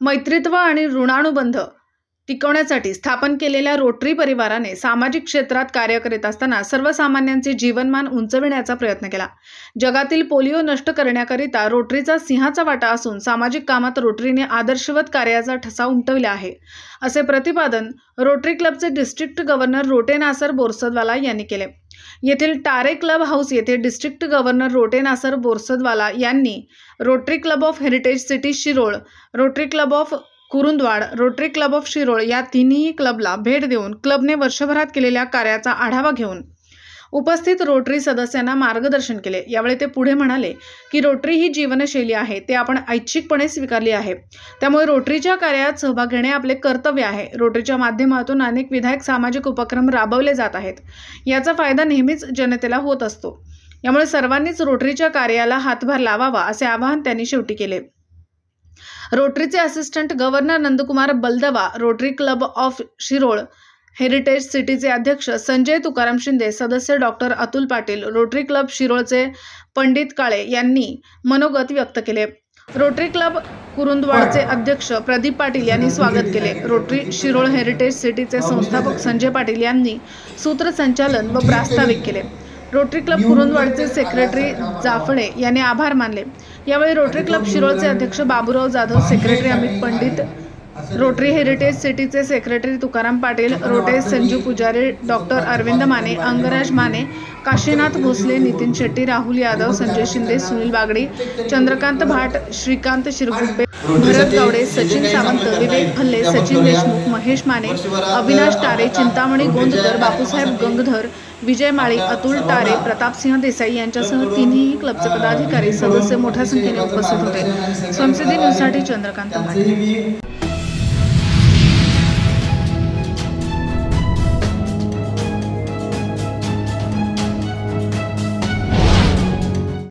मैत्रीत्व आणि ऋणानुबंध टिकवण्यासाठी स्थापन केलेल्या रोटरी परिवाराने सामाजिक क्षेत्रात कार्य करीत असताना सर्वसामान्यांचे जीवनमान उंचविण्याचा प्रयत्न केला। जगातील पोलिओ नष्ट करण्याकरिता रोटरीचा सिंहाचा वाटा असून सामाजिक कामात रोटरीने आदर्शवत कार्याचा ठसा उमटविला आहे, असे प्रतिपादन रोटरी क्लबचे डिस्ट्रिक्ट गव्हर्नर रोटे नासर बोरसदवाला यांनी केले। येथील टारे क्लब हाऊस येथे डिस्ट्रिक्ट गव्हर्नर रोटे नासर बोरसदवाला यांनी rotary club of heritage city Shirol, rotary club of Kurundwad, rotary club of Shirol या तिन्ही क्लबला भेट देऊन क्लबने वर्षभरात केलेल्या कार्याचा आढावा घेऊन उपस्थित रोटरी सदस्यांना मार्गदर्शन केले। यावेळी ते पुढे म्हणाले की रोटरी ही जीवनशैली आहे, ते आपण ऐच्छिकपणे स्वीकारली आहे। त्यामुळे रोटरीच्या कार्यात सहभाग घेणे आपले कर्तव्य आहे। रोटरीच्या माध्यमातून अनेक विधायक सामाजिक उपक्रम राबवले जात आहेत, याचा फायदा नेहमीच जनतेला होत असतो। यामुळे सर्वांनीच रोटरीच्या कार्याला हातभार लावावा असे आवाहन त्यांनी शेवटी केले। रोटरीचे assistant governor Nandkumar Baldawa, Rotary club of Shirol heritage सिटीचे अध्यक्ष संजय तुकाराम शिंदे, सदस्य doctor Atul Patil, Rotary club शिरोळचे पंडित काळे यांनी मनोगत व्यक्त केले। रोटरी क्लब कुरुंदवाडचे अध्यक्ष प्रदीप पाटील यांनी स्वागत केले। रोटरी शिरोळ हेरिटेज सिटीचे संस्थापक संजय पाटील यांनी सूत्रसंचालन व प्रास्ताविक केले। रोटरी क्लब कुरुंदवाडचे सेक्रेटरी जाफळे यांनी आभार मानले। यावेळी रोटरी क्लब शिरोळचे अध्यक्ष Baburao Jadhav, secretary Amit Pandit, Rotary heritage सिटीचे सेक्रेटरी तुकाराम पाटील, रोटे संजू पुजारी, डॉक्टर अरविंद माने, अंगराज माने, काशीनाथ भोसले, नितीन शेट्टी, राहुल यादव, संजय शिंदे, सुनील बागडी, चंद्रकांत भाट, श्रीकांत शिरगुप्पे, भरत गावडे, सचिन सावंत, विवेक भल्ले, सचिन देशमुख, महेश माने, अविनाश टारे, चिंतामणी गोंदकर, बापूसाहेब गंगधर, विजय माळी, अतुल टारे, प्रतापसिंह देसाई यांच्यासह तिन्ही क्लबचे पदाधिकारी सदस्य मोठ्या संख्येने उपस्थित होते। स्वयंसिद्धी न्यूजसाठी चंद्रकांत भाट।